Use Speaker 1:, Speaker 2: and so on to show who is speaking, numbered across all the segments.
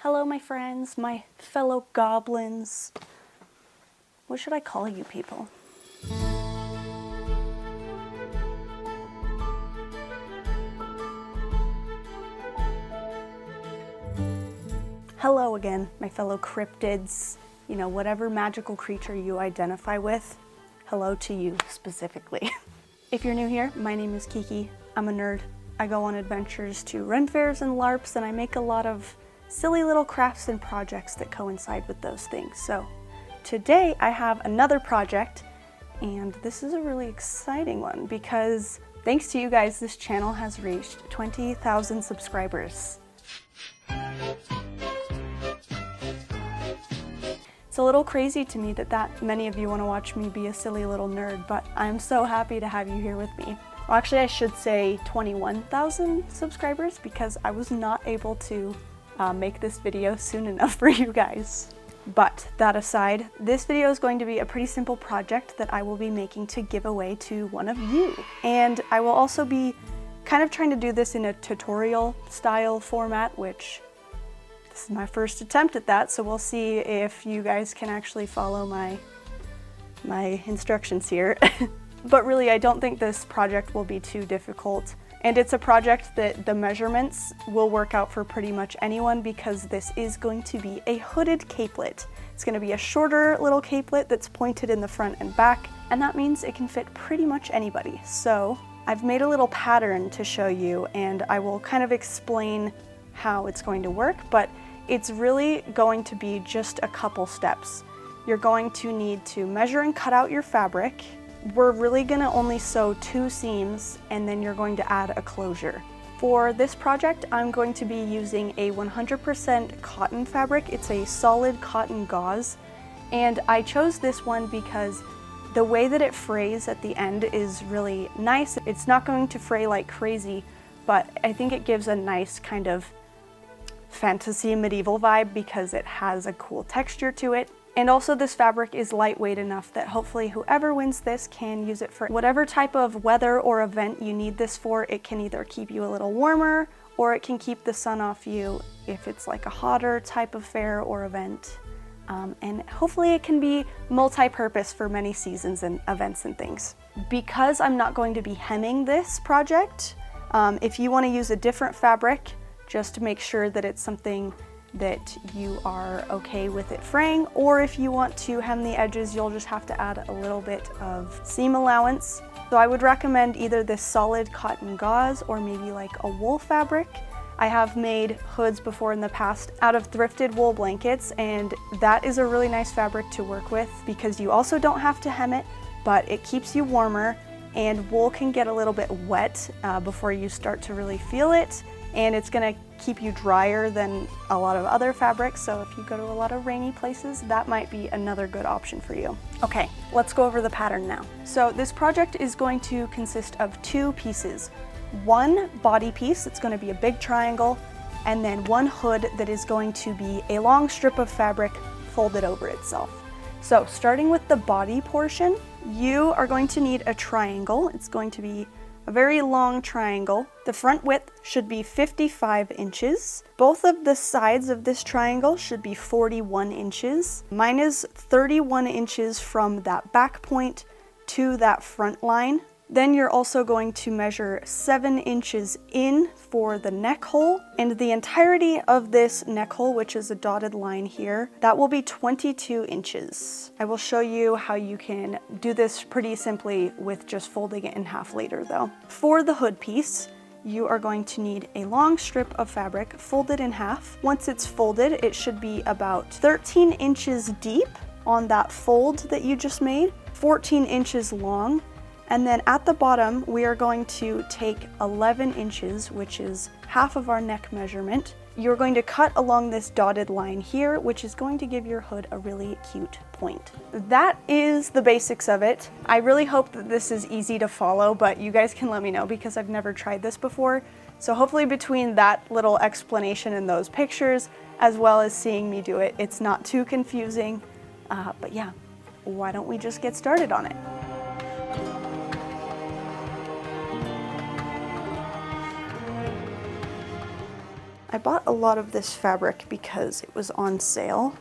Speaker 1: Hello, my friends, my fellow goblins. What should I call you people? Hello again, my fellow cryptids. You know, whatever magical creature you identify with, hello to you specifically. If you're new here, my name is Kiki. I'm a nerd. I go on adventures to Ren fairs and LARPs, and I make a lot of silly little crafts and projects that coincide with those things. So today I have another project, and this is a really exciting one because thanks to you guys, this channel has reached 20,000 subscribers. It's a little crazy to me that many of you want to watch me be a silly little nerd, but I'm so happy to have you here with me. Well, actually I should say 21,000 subscribers because I was not able to make this video soon enough for you guys. But that aside, this video is going to be a pretty simple project that I will be making to give away to one of you. And I will also be kind of trying to do this in a tutorial style format, which this is my first attempt at that, so we'll see if you guys can actually follow my instructions here. But really, I don't think this project will be too difficult. And it's a project that the measurements will work out for pretty much anyone because this is going to be a hooded capelet. It's going to be a shorter little capelet that's pointed in the front and back, and that means it can fit pretty much anybody. So I've made a little pattern to show you, and I will kind of explain how it's going to work, but it's really going to be just a couple steps. You're going to need to measure and cut out your fabric. We're really gonna only sew 2 seams, and then you're going to add a closure. For this project, I'm going to be using a 100% cotton fabric. It's a solid cotton gauze, and I chose this one because the way that it frays at the end is really nice. It's not going to fray like crazy, but I think it gives a nice kind of fantasy medieval vibe because it has a cool texture to it. And also this fabric is lightweight enough that hopefully whoever wins this can use it for whatever type of weather or event you need this for. It can either keep you a little warmer or it can keep the sun off you if it's like a hotter type of fair or event. And hopefully it can be multi-purpose for many seasons and events and things. Because I'm not going to be hemming this project, if you want to use a different fabric, just make sure that it's something that you are okay with it fraying, or if you want to hem the edges, you'll just have to add a little bit of seam allowance. So I would recommend either this solid cotton gauze or maybe like a wool fabric. I have made hoods before in the past out of thrifted wool blankets, and that is a really nice fabric to work with because you also don't have to hem it, but it keeps you warmer, and wool can get a little bit wet before you start to really feel it. And it's gonna keep you drier than a lot of other fabrics, so if you go to a lot of rainy places, that might be another good option for you. Okay, let's go over the pattern now. So this project is going to consist of 2 pieces. One body piece, it's gonna be a big triangle, and then one hood that is going to be a long strip of fabric folded over itself. So starting with the body portion, you are going to need a triangle. It's going to be a very long triangle. The front width should be 55 inches. Both of the sides of this triangle should be 41 inches. Mine is 31 inches from that back point to that front line. Then you're also going to measure 7 inches in for the neck hole, and the entirety of this neck hole, which is a dotted line here, that will be 22 inches. I will show you how you can do this pretty simply with just folding it in half later though. For the hood piece, you are going to need a long strip of fabric folded in half. Once it's folded, it should be about 13 inches deep on that fold that you just made, 14 inches long. And then at the bottom, we are going to take 11 inches, which is half of our neck measurement. You're going to cut along this dotted line here, which is going to give your hood a really cute point. That is the basics of it. I really hope that this is easy to follow, but you guys can let me know because I've never tried this before. So hopefully between that little explanation and those pictures, as well as seeing me do it, it's not too confusing. But yeah, why don't we just get started on it? I bought a lot of this fabric because it was on sale.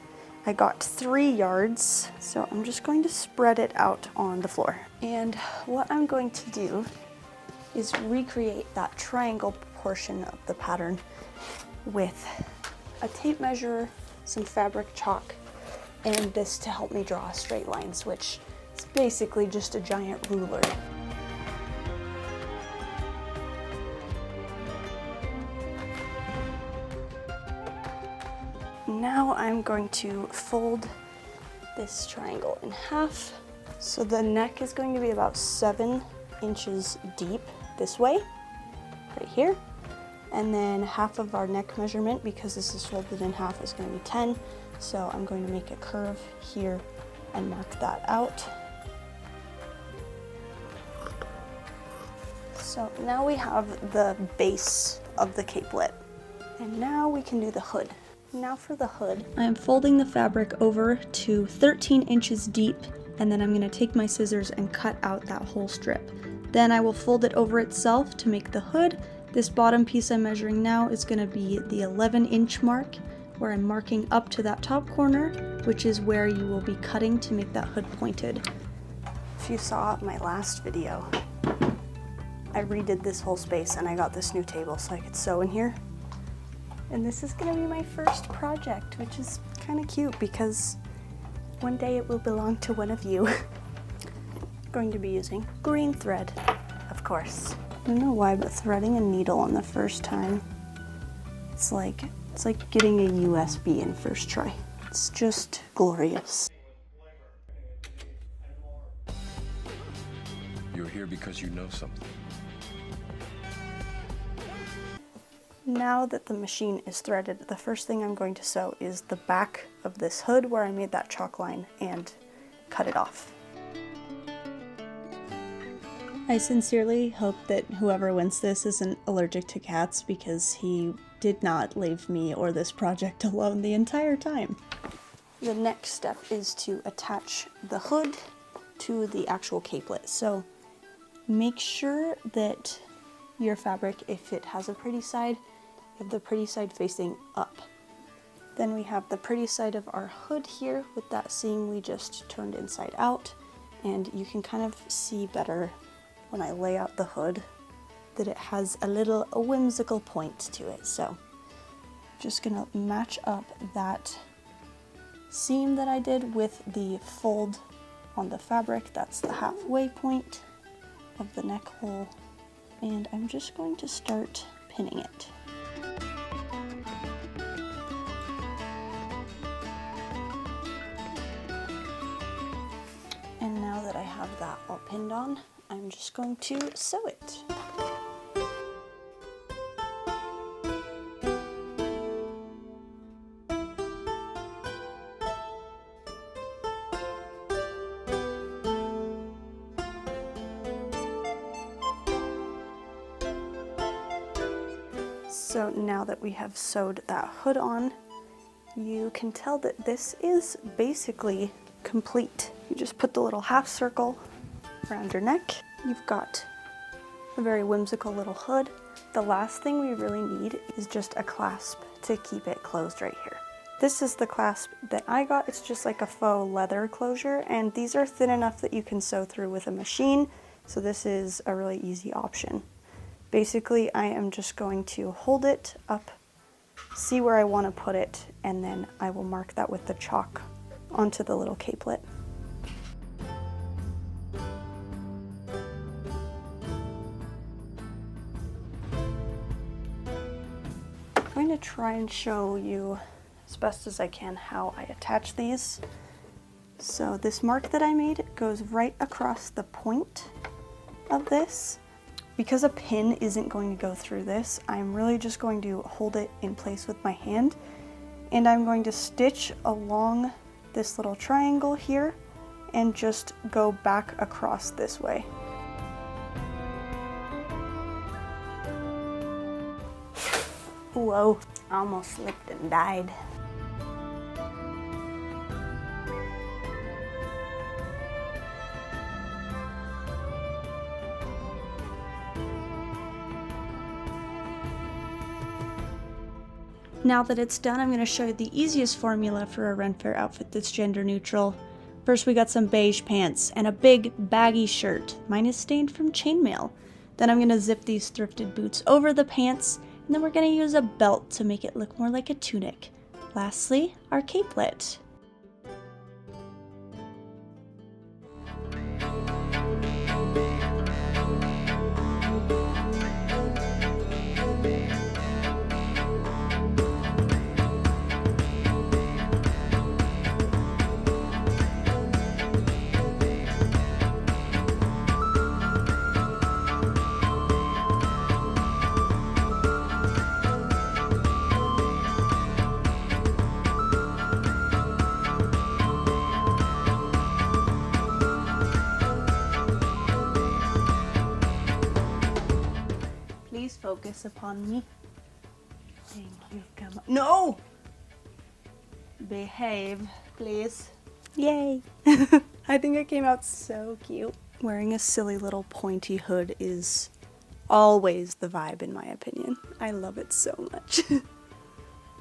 Speaker 1: I got 3 yards, so I'm just going to spread it out on the floor. And what I'm going to do is recreate that triangle portion of the pattern with a tape measure, some fabric chalk, and this to help me draw straight lines, which is basically just a giant ruler. Now I'm going to fold this triangle in half. So the neck is going to be about 7 inches deep this way, right here. And then half of our neck measurement, because this is folded in half, is going to be 10. So I'm going to make a curve here and mark that out. So now we have the base of the capelet. And now we can do the hood. Now for the hood, I am folding the fabric over to 13 inches deep, and then I'm going to take my scissors and cut out that whole strip. Then I will fold it over itself to make the hood. This bottom piece I'm measuring now is going to be the 11-inch mark, where I'm marking up to that top corner, which is where you will be cutting to make that hood pointed. If you saw my last video, I redid this whole space and I got this new table so I could sew in here. And this is going to be my first project, which is kind of cute because one day it will belong to one of you. Going to be using green thread, of course. I don't know why, but threading a needle on the first time, it's like getting a USB in first try. It's just glorious.
Speaker 2: You're here because you know something.
Speaker 1: Now that the machine is threaded, the first thing I'm going to sew is the back of this hood where I made that chalk line and cut it off. I sincerely hope that whoever wins this isn't allergic to cats, because he did not leave me or this project alone the entire time. The next step is to attach the hood to the actual capelet. So make sure that your fabric, if it has a pretty side, you have the pretty side facing up. Then we have the pretty side of our hood here with that seam we just turned inside out, and you can kind of see better when I lay out the hood that it has a whimsical point to it. So just gonna match up that seam that I did with the fold on the fabric. That's the halfway point of the neck hole, and I'm just going to start pinning it. And now that I have that all pinned on, I'm just going to sew it. So now that we have sewed that hood on, you can tell that this is basically complete. You just put the little half circle around your neck. You've got a very whimsical little hood. The last thing we really need is just a clasp to keep it closed right here. This is the clasp that I got. It's just like a faux leather closure, and these are thin enough that you can sew through with a machine, so this is a really easy option. Basically, I am just going to hold it up, see where I want to put it, and then I will mark that with the chalk onto the little capelet. I'm going to try and show you as best as I can how I attach these. So this mark that I made goes right across the point of this. Because a pin isn't going to go through this, I'm really just going to hold it in place with my hand, and I'm going to stitch along this little triangle here and just go back across this way. Whoa, I almost slipped and died. Now that it's done, I'm going to show you the easiest formula for a Faire outfit that's gender neutral. First we got some beige pants and a big baggy shirt. Mine is stained from chainmail. Then I'm going to zip these thrifted boots over the pants, and then we're going to use a belt to make it look more like a tunic. Lastly, our caplet. Please focus upon me. Thank you. Come on. No! Behave, please. Yay! I think it came out so cute. Wearing a silly little pointy hood is always the vibe in my opinion. I love it so much.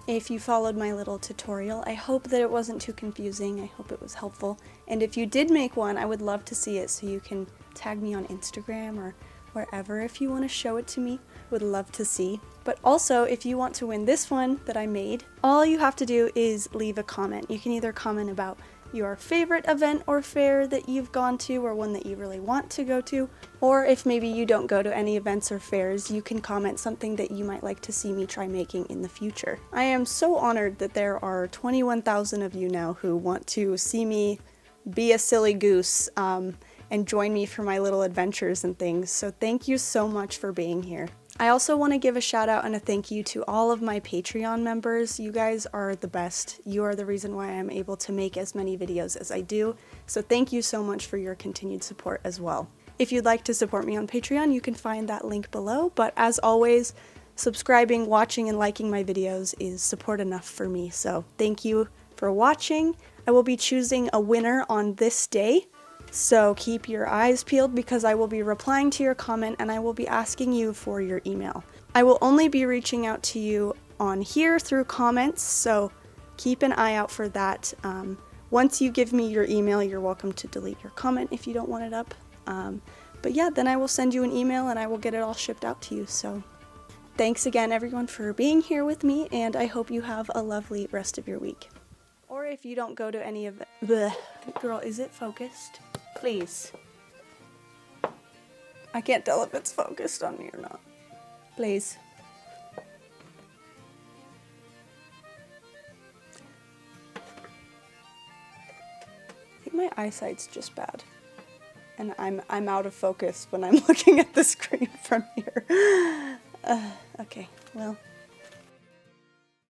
Speaker 1: If you followed my little tutorial, I hope that it wasn't too confusing. I hope it was helpful. And if you did make one, I would love to see it, so you can tag me on Instagram or wherever if you want to show it to me. Would love to see. But also, if you want to win this one that I made, all you have to do is leave a comment. You can either comment about your favorite event or fair that you've gone to, or one that you really want to go to, or if maybe you don't go to any events or fairs, you can comment something that you might like to see me try making in the future. I am so honored that there are 21,000 of you now who want to see me be a silly goose and join me for my little adventures and things, so thank you so much for being here. I also want to give a shout out and a thank you to all of my Patreon members. You guys are the best. You are the reason why I'm able to make as many videos as I do, so thank you so much for your continued support as well. If you'd like to support me on Patreon, you can find that link below, but as always, subscribing, watching, and liking my videos is support enough for me, so thank you for watching. I will be choosing a winner on this day, so keep your eyes peeled because I will be replying to your comment and I will be asking you for your email. I will only be reaching out to you on here through comments, so keep an eye out for that. Once you give me your email, you're welcome to delete your comment if you don't want it up. But yeah, then I will send you an email and I will get it all shipped out to you. So thanks again everyone for being here with me, and I hope you have a lovely rest of your week. Or if you don't go to any of the... Girl, is it focused? Please. I can't tell if it's focused on me or not. Please. I think my eyesight's just bad. And I'm out of focus when I'm looking at the screen from here. Okay, well...